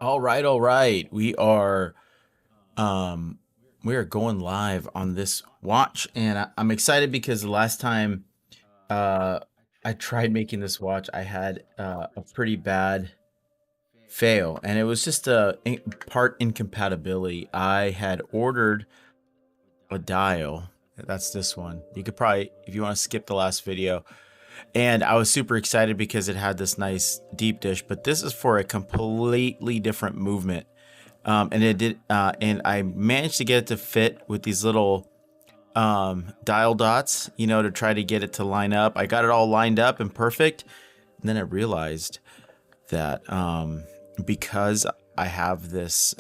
All right, all right. Um we are going live on this watch, and I'm excited because the last time uh I tried making this watch, I had a pretty bad fail, and it was just part incompatibility. I had ordered a dial. That's this one. You could probably, if you want to skip the last video. And I was super excited because it had this nice deep dish, but this is for a completely different movement. And it did, and I managed to get it to fit with these little dial dots, to try to get it to line up. I got it all lined up and perfect. And then I realized that because I have this,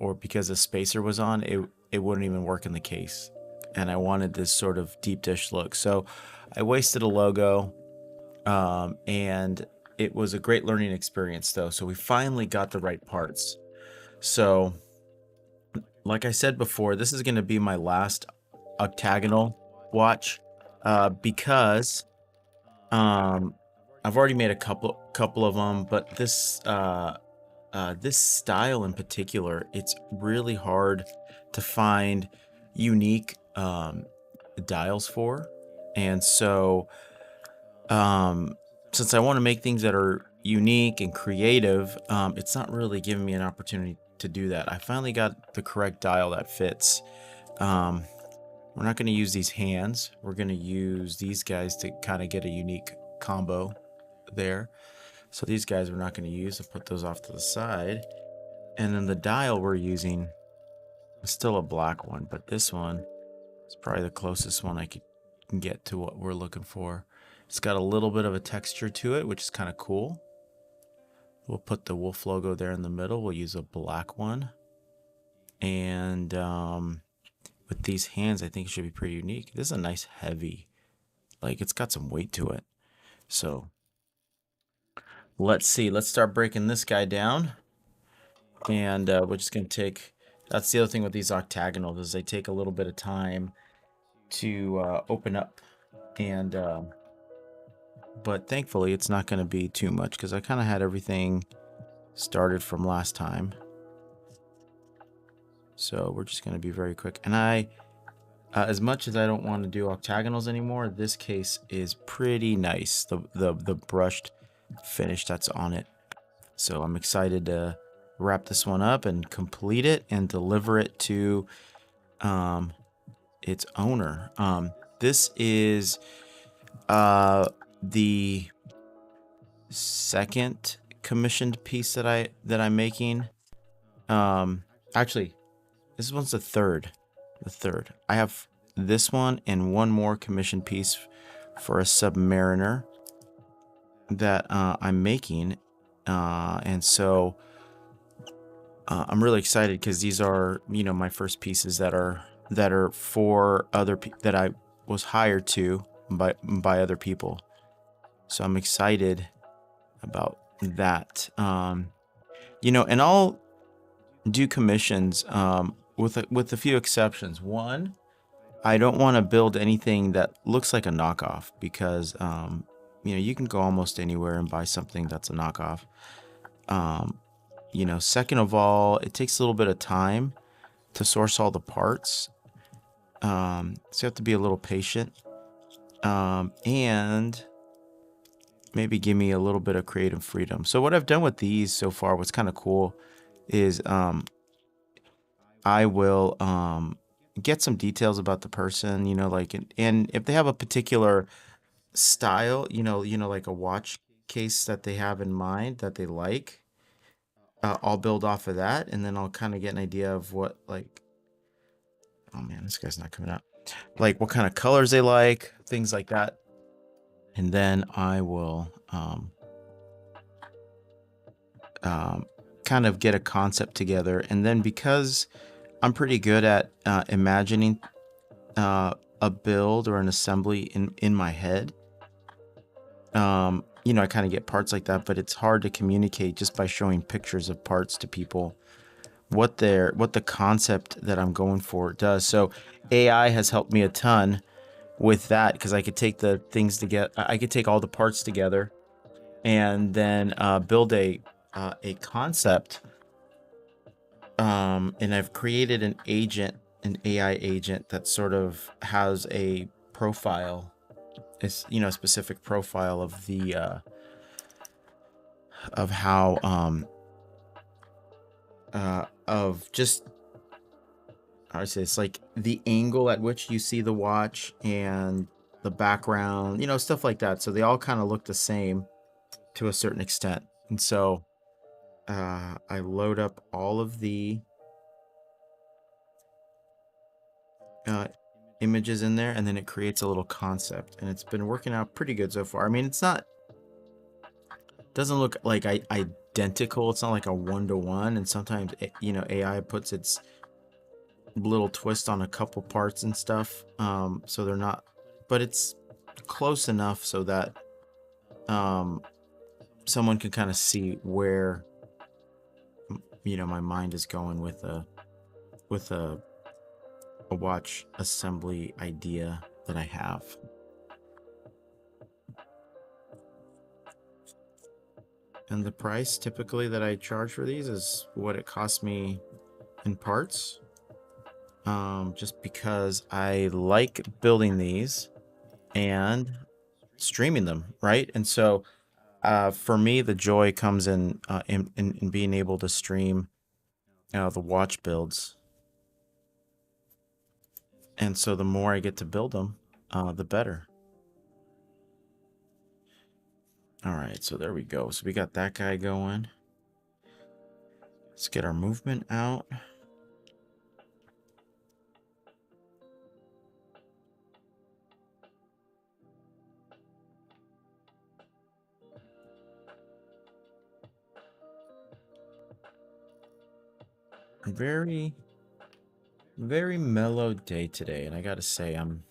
or because the spacer was on, it wouldn't even work in the case. And I wanted this sort of deep dish look. So I wasted a logo, and it was a great learning experience, though. So we finally got the right parts. So, like I said before, this is going to be my last octagonal watch, because I've already made a couple of them, but this style in particular, it's really hard to find unique dials for, and so since I want to make things that are unique and creative, it's not really giving me an opportunity to do that. I finally got the correct dial that fits. Um, we're not going to use these hands. We're going to use these guys to kind of get a unique combo there. So these guys we're not going to use. I'll put those off to the side. And then the dial we're using is still a black one, but this one is probably the closest one I can get to what we're looking for. It's got a little bit of a texture to it, which is kind of cool. We'll put the wolf logo there in the middle. We'll use a black one. And with these hands, I think it should be pretty unique. This is a nice heavy, like it's got some weight to it. So let's see. Let's start breaking this guy down. And we're just going to take, that's the other thing with these octagonals, is they take a little bit of time to open up. And but thankfully it's not going to be too much because I kind of had everything started from last time. So we're just going to be very quick. And as much as I don't want to do octagonals anymore, this case is pretty nice. The brushed finish that's on it. So I'm excited to wrap this one up and complete it and deliver it to its owner. This is the second commissioned piece that I'm making. Actually, this one's the third. I have this one and one more commissioned piece for a Submariner that I'm making, and so I'm really excited because these are, my first pieces that are for other that I was hired to by other people. So I'm excited about that. And I'll do commissions with a few exceptions. One, I don't want to build anything that looks like a knockoff because you can go almost anywhere and buy something that's a knockoff. Second of all, it takes a little bit of time to source all the parts. So you have to be a little patient. And maybe give me a little bit of creative freedom. So what I've done with these so far, what's kind of cool is I will get some details about the person, and if they have a particular style, like a watch case that they have in mind that they like, I'll build off of that, and then I'll kind of get an idea of what, like, oh man, this guy's not coming out, like what kind of colors they like, things like that. And then I will kind of get a concept together. And then because I'm pretty good at imagining a build or an assembly in my head, I kind of get parts like that, but it's hard to communicate just by showing pictures of parts to people what the concept that I'm going for does. So AI has helped me a ton with that because I could take the things together. I could take all the parts together and then build a concept And I've created an agent, an AI agent that sort of has a profile, is a specific profile of the of how of just how I say it's like the angle at which you see the watch and the background, stuff like that. So they all kind of look the same to a certain extent. And so I load up all of the images in there, and then it creates a little concept, and it's been working out pretty good so far. I mean, doesn't look like identical. It's not like a one-to-one, and sometimes AI puts its little twist on a couple parts and stuff, so they're not, but it's close enough so that someone can kind of see where my mind is going with a watch assembly idea that I have. And the price typically that I charge for these is what it costs me in parts, just because I like building these and streaming them, right? And so for me, the joy comes in being able to stream the watch builds. And so the more I get to build them, the better. All right, so there we go. So we got that guy going. Let's get our movement out. Very, very mellow day today, and I gotta say, I'm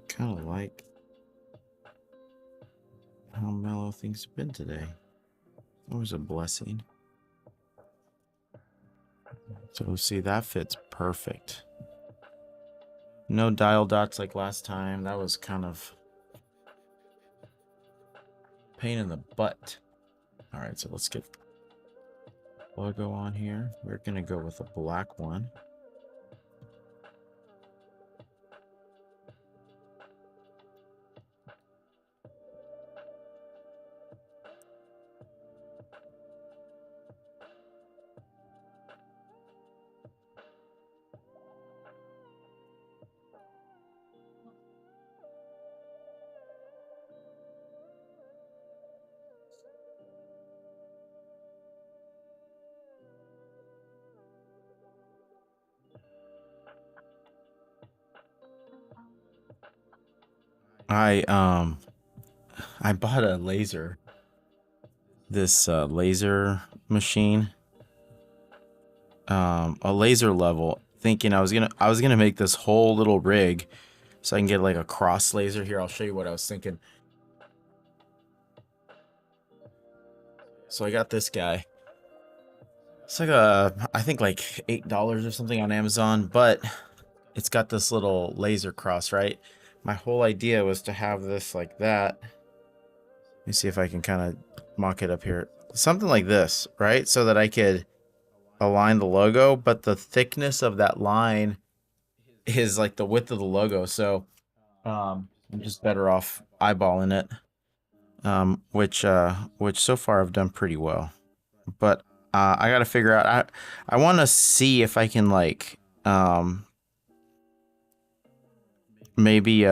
kind of like how mellow things have been today. Always a blessing. So see, that fits perfect. No dial dots like last time. That was kind of pain in the butt. All right, so let's get logo on here. We're gonna go with a black one. I bought a laser. This laser machine. A laser level, thinking I was gonna make this whole little rig so I can get like a cross laser. Here, I'll show you what I was thinking. So I got this guy. It's like I think like $8 or something on Amazon, but it's got this little laser cross, right? My whole idea was to have this like that. Let me see if I can kind of mock it up here. Something like this, right? So that I could align the logo, but the thickness of that line is like the width of the logo. So I'm just better off eyeballing it, which so far I've done pretty well. But I got to figure out. I want to see if I can like maybe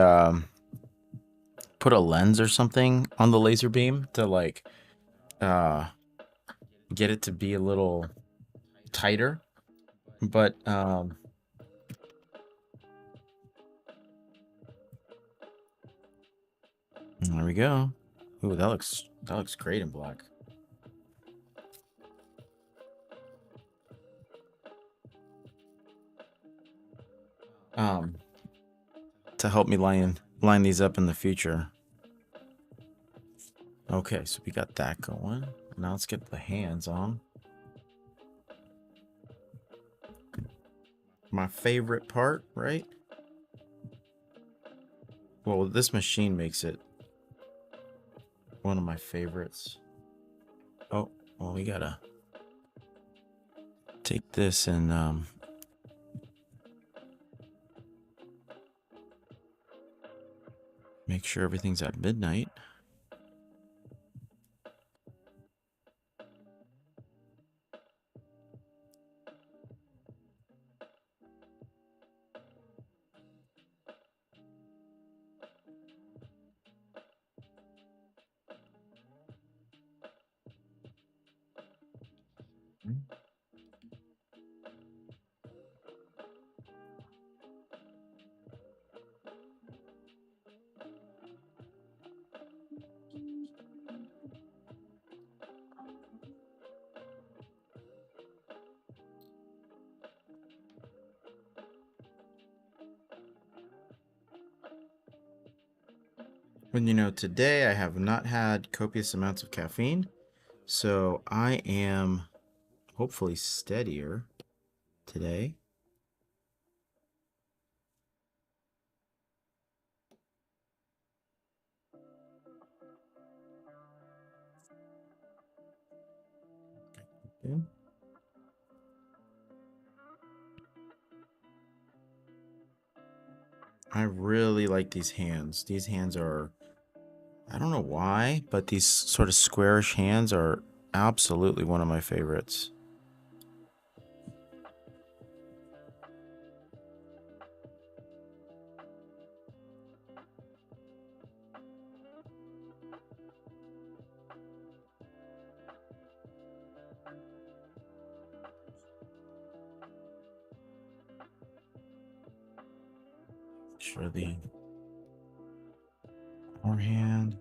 put a lens or something on the laser beam to like get it to be a little tighter. But there we go. Ooh, that looks great in black. To help me line these up in the future. Okay, so we got that going. Now let's get the hands on. My favorite part, right? Well, this machine makes it one of my favorites. Oh, well, we gotta take this and make sure everything's at midnight. And today I have not had copious amounts of caffeine, so I am hopefully steadier today. Okay. I really like these hands. These hands are, I don't know why, but these sort of squarish hands are absolutely one of my favorites. Sure, the forehand.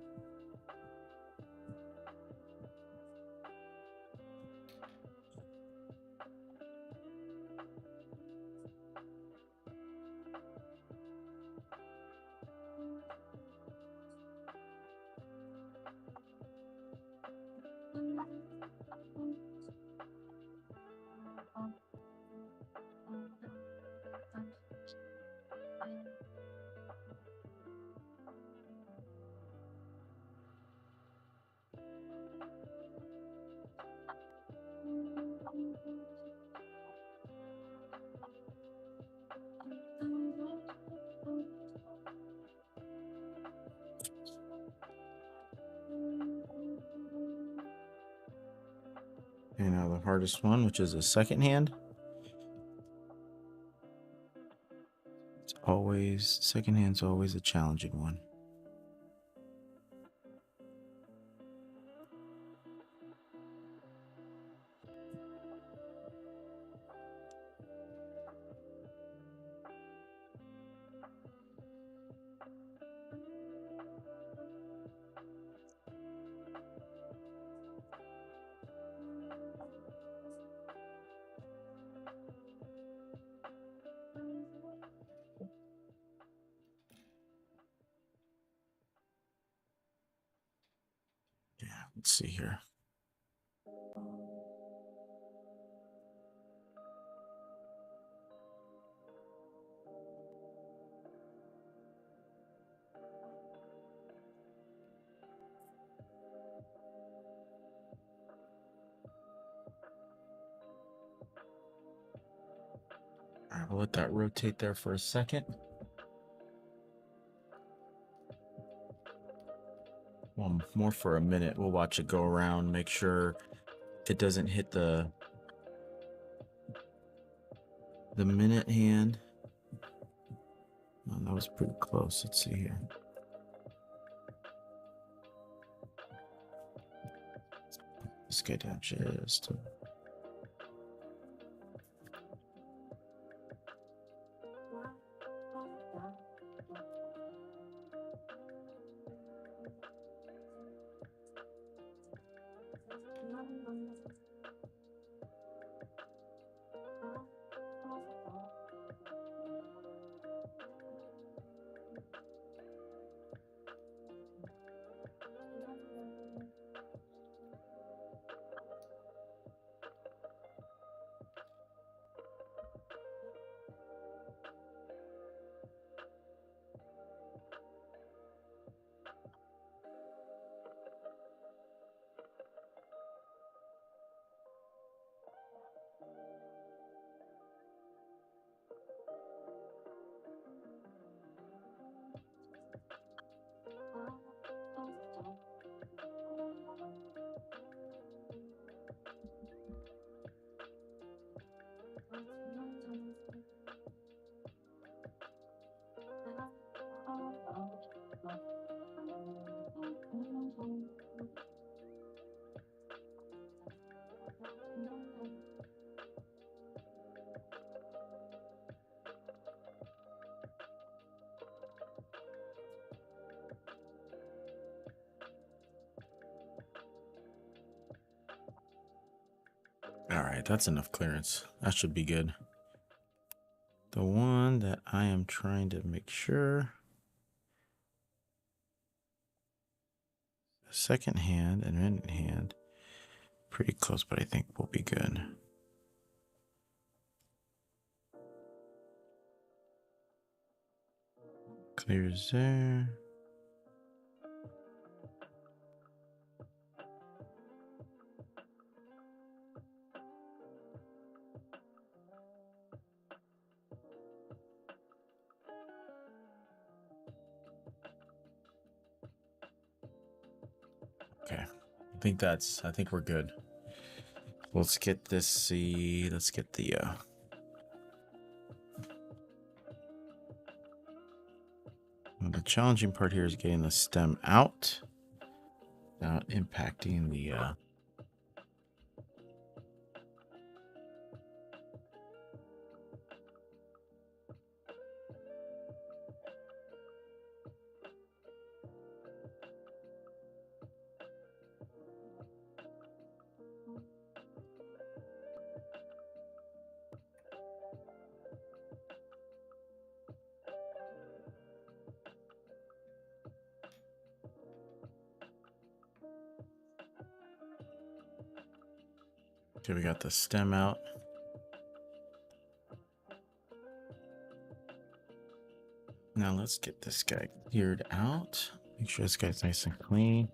And now the hardest one, which is the second hand. It's always, second hand's always a challenging one. Yeah, let's see here. All right, we'll let that rotate there for a second. Well, more for a minute. We'll watch it go around, make sure it doesn't hit the minute hand. Oh, that was pretty close. Let's see here. Let's get down just. All right, that's enough clearance. That should be good. The one that I am trying to make sure. Second hand and minute hand. Pretty close, but I think we'll be good. Clears there. Okay. I think we're good. Let's get this, let's get the, the challenging part here is getting the stem out without impacting the, okay, we got the stem out. Now let's get this guy cleared out. Make sure this guy's nice and clean.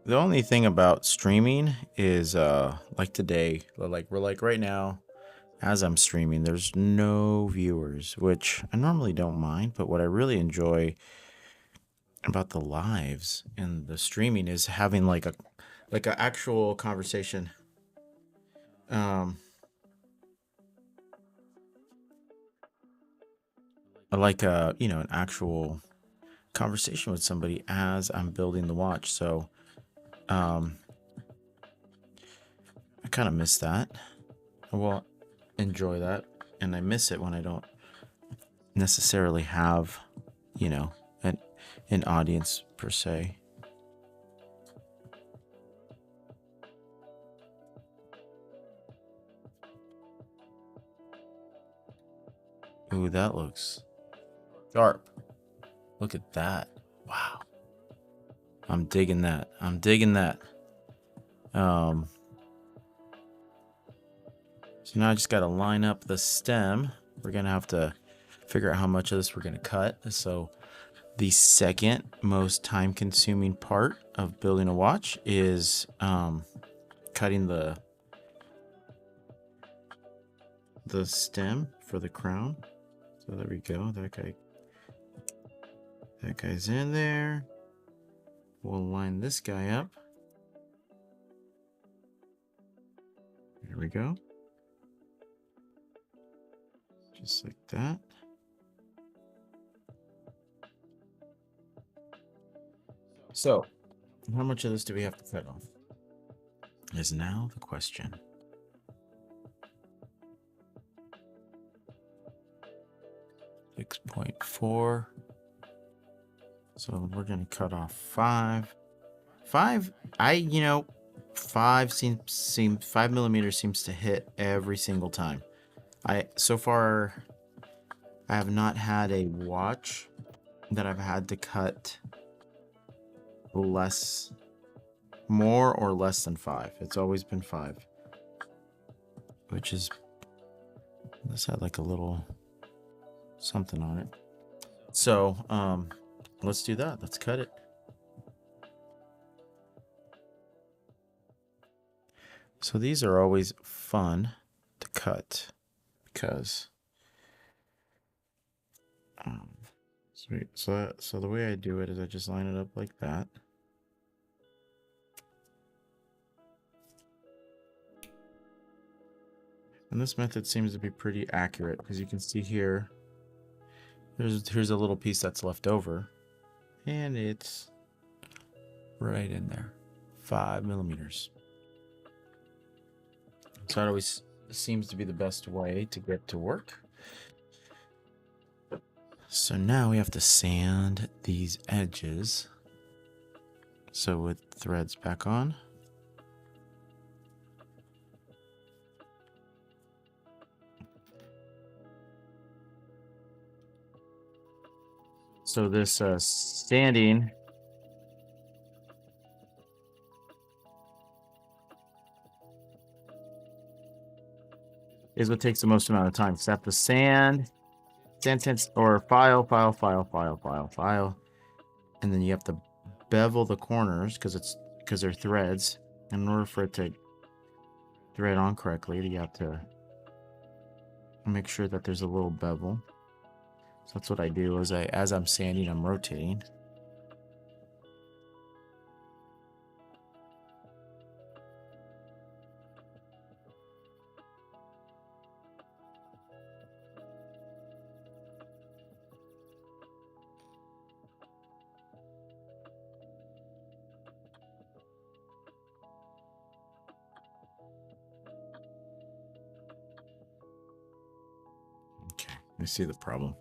The only thing about streaming is like today, like we're like right now, as I'm streaming, there's no viewers, which I normally don't mind, but what I really enjoy about the lives and the streaming is having like an actual conversation. Like an actual conversation with somebody as I'm building the watch. So I kind of miss that. I will enjoy that, and I miss it when I don't necessarily have, an audience per se. Ooh, that looks sharp. Look at that. Wow. I'm digging that. I'm digging that. So now I just got to line up the stem. We're going to have to figure out how much of this we're going to cut. So the second most time consuming part of building a watch is cutting the stem for the crown. So there we go. That guy's in there. We'll line this guy up. There we go. Just like that. So, how much of this do we have to cut off? Is now the question. .4. So we're gonna cut off 5. 5. 5 millimeters seems to hit every single time. So far I have not had a watch that I've had to cut more or less than 5. It's always been 5, which is, this had like a little something on it. So let's do that. Let's cut it. So these are always fun to cut because sweet. So the way I do it is I just line it up like that. And this method seems to be pretty accurate because you can see here, here's a little piece that's left over, and it's right in there, 5 millimeters. So it always seems to be the best way to get to work. So now we have to sand these edges. So with threads back on. So this sanding is what takes the most amount of time. So you have to sand, or file, and then you have to bevel the corners because they're threads. In order for it to thread on correctly, you have to make sure that there's a little bevel. So that's what I do. As I'm sanding, I'm rotating. Okay, I see the problem.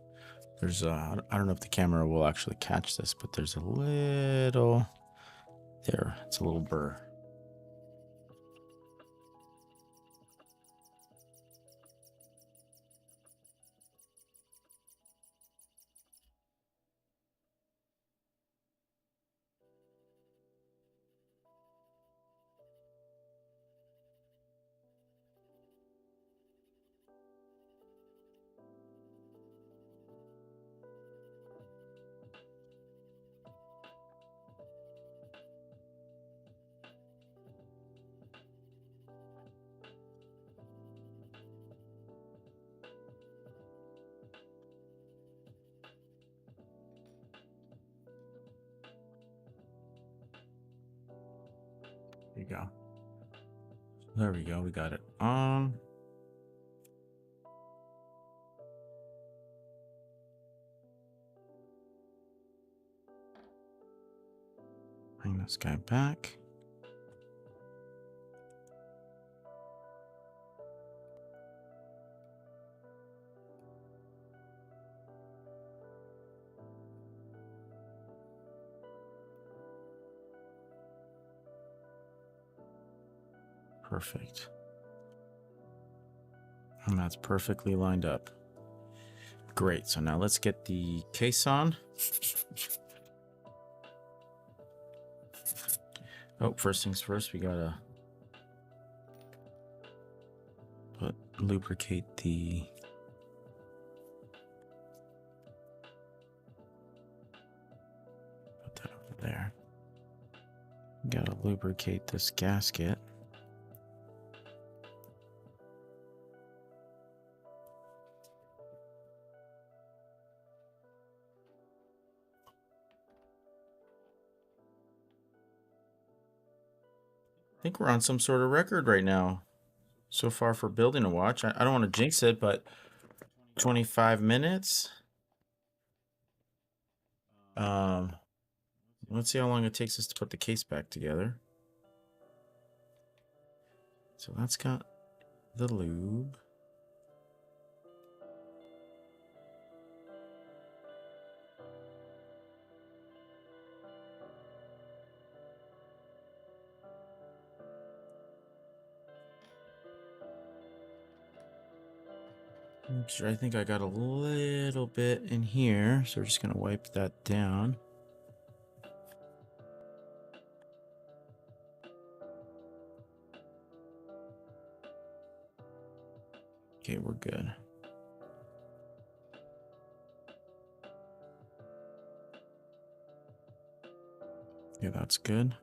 There's I don't know if the camera will actually catch this, but there's a little there. It's a little burr. There you go. There we go. We got it on. Bring this guy back. Perfect. And that's perfectly lined up. Great. So now let's get the case on. Oh, first things first, we gotta lubricate the put that over there. Gotta lubricate this gasket. I think we're on some sort of record right now so far for building a watch. I don't want to jinx it, but 25 minutes. Let's see how long it takes us to put the case back together. So that's got the lube. Sure, I think I got a little bit in here, so we're just gonna wipe that down. Okay, we're good. Yeah, that's good.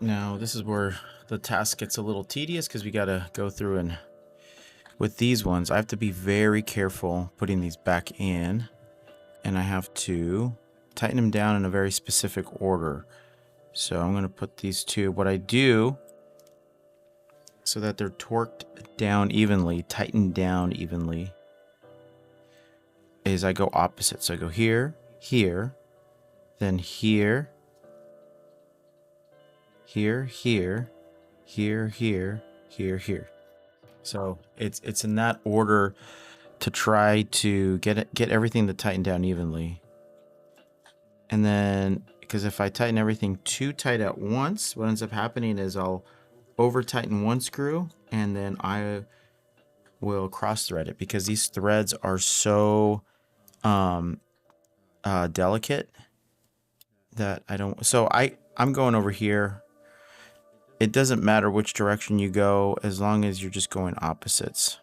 Now this is where the task gets a little tedious because we got to go through and with these ones, I have to be very careful putting these back in, and I have to tighten them down in a very specific order. So I'm going to put these two. What I do so that they're torqued down evenly, tightened down evenly, is I go opposite. So I go here, here, then here, here, here, here, here, here, here. So it's in that order to try to get everything to tighten down evenly. And then, because if I tighten everything too tight at once, what ends up happening is I'll over tighten one screw and then I will cross thread it because these threads are so delicate that I don't. So I'm going over here. It doesn't matter which direction you go as long as you're just going opposites.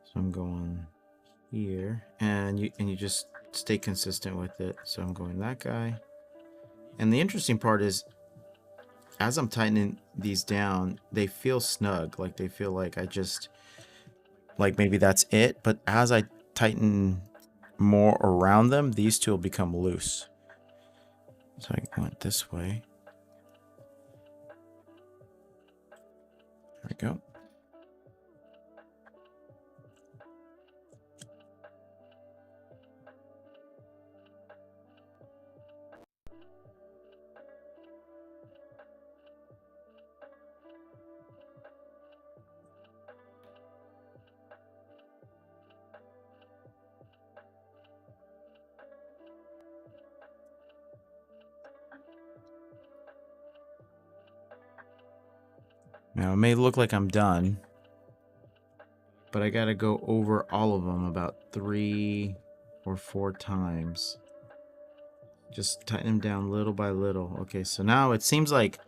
So I'm going here, and you just stay consistent with it. So I'm going that guy. And the interesting part is, as I'm tightening these down, they feel snug. Like they feel like like maybe that's it. But as I tighten more around them, these two will become loose. So I went this way. There we go. Now it may look like I'm done, but I gotta go over all of them about 3 or 4 times. Just tighten them down little by little. Okay, so now it seems like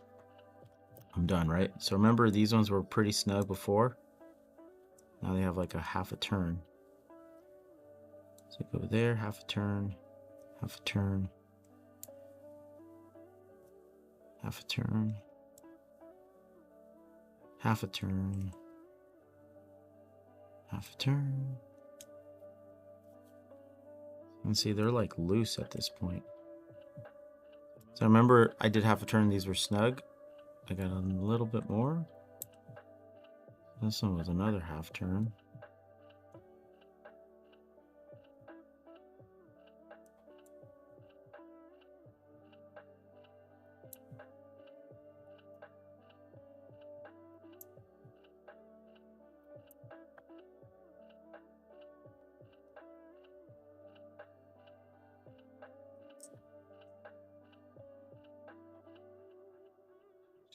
I'm done, right? So remember, these ones were pretty snug before. Now they have like a half a turn. So go there, half a turn, half a turn, half a turn, half a turn, half a turn. And see, they're like loose at this point. So remember, I did half a turn, these were snug. I got a little bit more. This one was another half turn.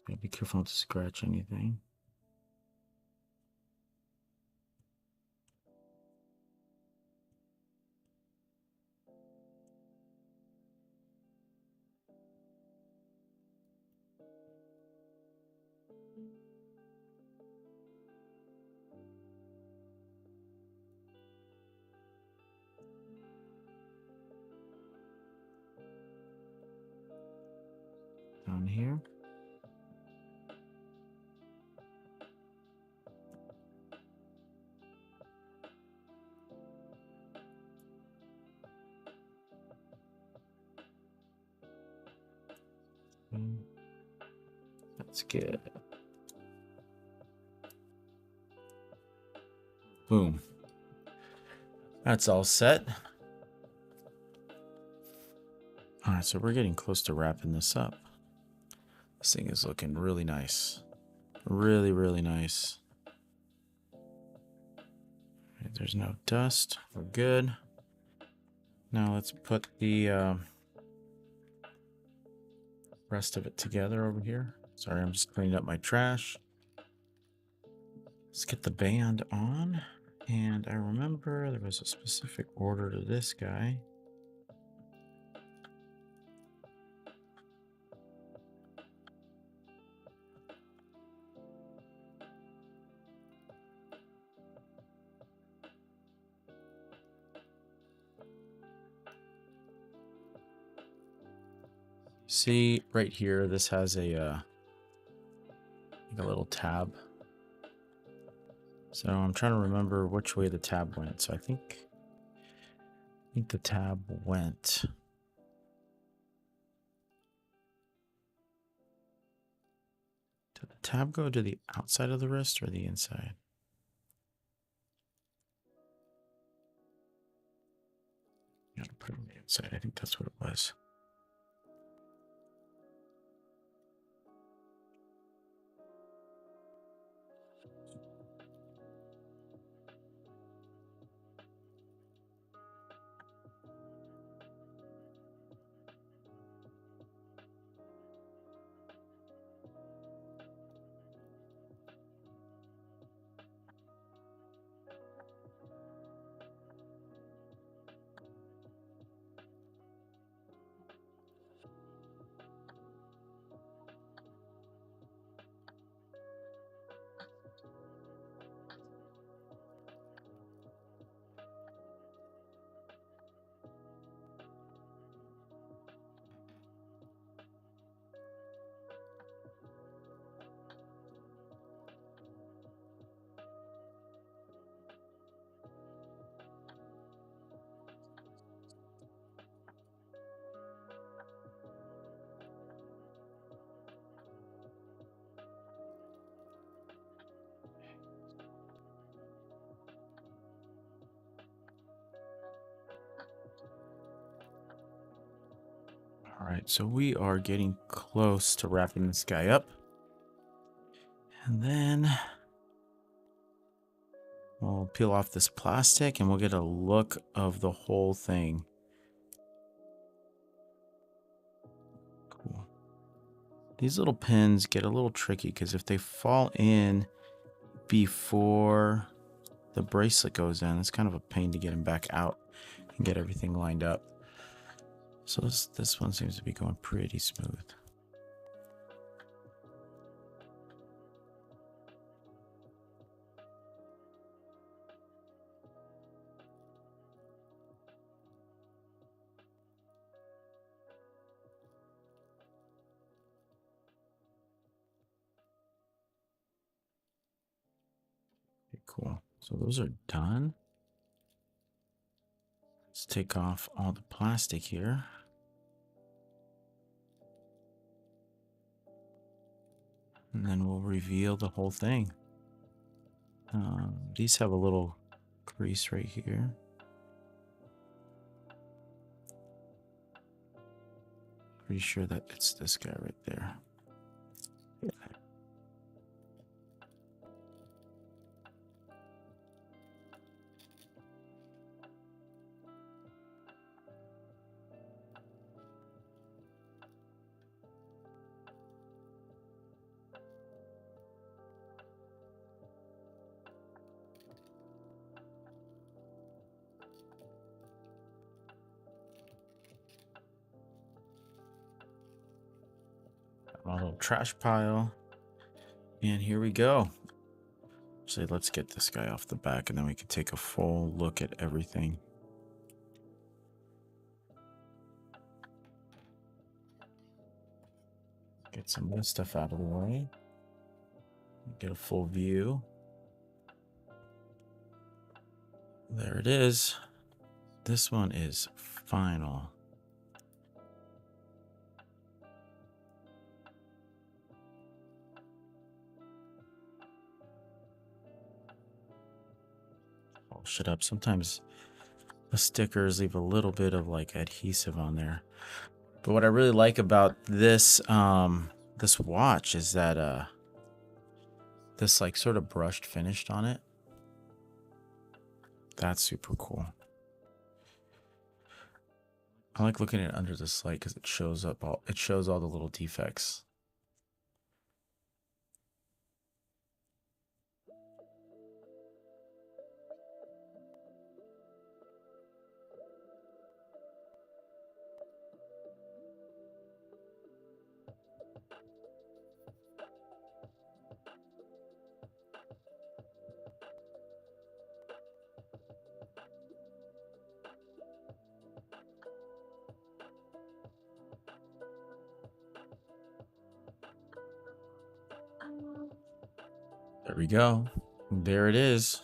Gotta be careful not to scratch anything. Down here. That's good. Boom. That's all set. All right, so we're getting close to wrapping this up. This thing is looking really nice. Really, really nice. Right, there's no dust. We're good. Now let's put the rest of it together over here. Sorry, I'm just cleaning up my trash. Let's get the band on. And I remember there was a specific order to this guy. See right here, this has a like a little tab. So I'm trying to remember which way the tab went. So I think the tab went. Did the tab go to the outside of the wrist or the inside? Gotta put it on the inside. I think that's what it was. All right, so we are getting close to wrapping this guy up. And then we'll peel off this plastic and we'll get a look of the whole thing. Cool. These little pins get a little tricky because if they fall in before the bracelet goes in, it's kind of a pain to get them back out and get everything lined up. So this one seems to be going pretty smooth. Okay, cool. So those are done. Let's take off all the plastic here. And then we'll reveal the whole thing. These have a little crease right here. Pretty sure that it's this guy right there. Yeah. A little trash pile. And here we go. So let's get this guy off the back and then we can take a full look at everything. Get some of this stuff out of the way. Get a full view. There it is. This one is final. Oh, shut up. Sometimes the stickers leave a little bit of like adhesive on there. But what I really like about this this watch is that this like sort of brushed finished on it. That's super cool. I like looking at it under this light because it shows all the little defects. There we go. There it is.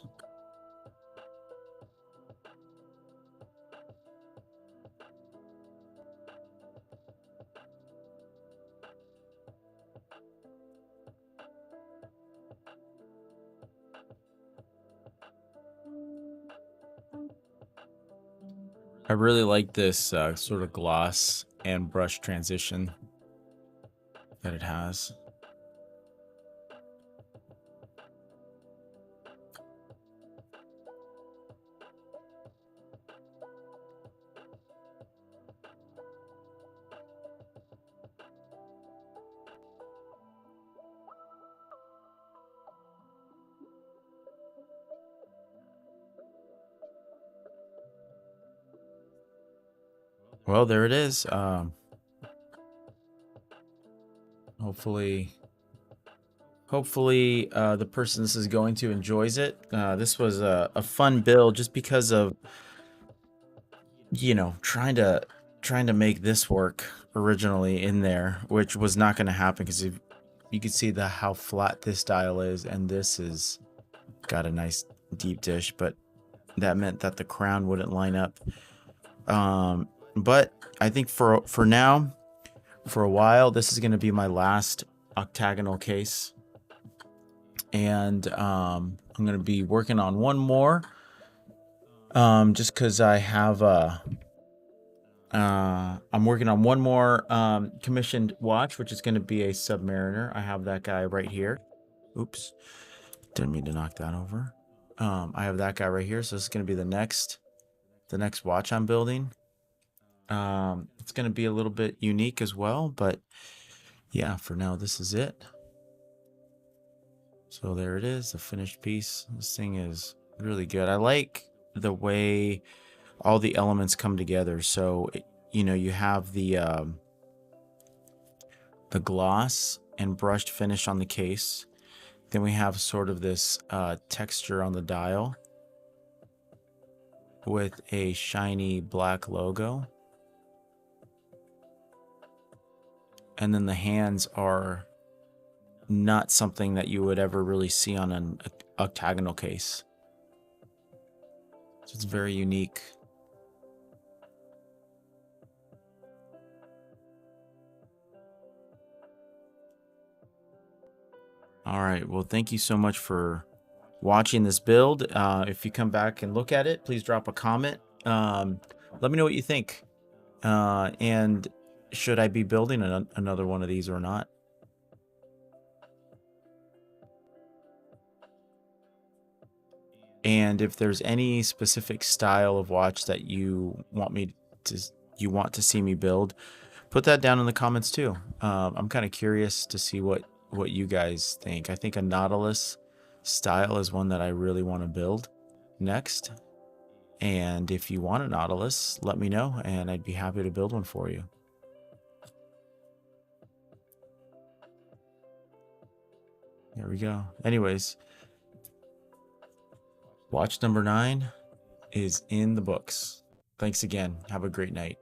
I really like this sort of gloss and brush transition that it has. Well, there it is. Hopefully the person this is going to enjoys it. This was a fun build just because of, you know, trying to make this work originally in there, which was not going to happen because you can see how flat this dial is, and this is got a nice deep dish, but that meant that the crown wouldn't line up. But I think for now, for a while, this is going to be my last octagonal case, and I'm going to be working on one more, just because I have I'm working on one more commissioned watch, which is going to be a Submariner. I have that guy right here. Oops, didn't mean to knock that over. I have that guy right here, so this is going to be the next watch I'm building. It's going to be a little bit unique as well, but yeah, for now this is it. So there it is, the finished piece. This thing is really good. I like the way all the elements come together. So you know, you have the gloss and brushed finish on the case. Then we have sort of this texture on the dial with a shiny black logo. And then the hands are not something that you would ever really see on an octagonal case. So it's very unique. All right, well, thank you so much for watching this build. If you come back and look at it, please drop a comment. Let me know what you think. And should I be building another one of these or not? And if there's any specific style of watch that you want to see me build, put that down in the comments too. I'm kind of curious to see what you guys think. I think a Nautilus style is one that I really want to build next. And if you want a Nautilus, let me know, and I'd be happy to build one for you. There we go. Anyways, watch number 9 is in the books. Thanks again. Have a great night.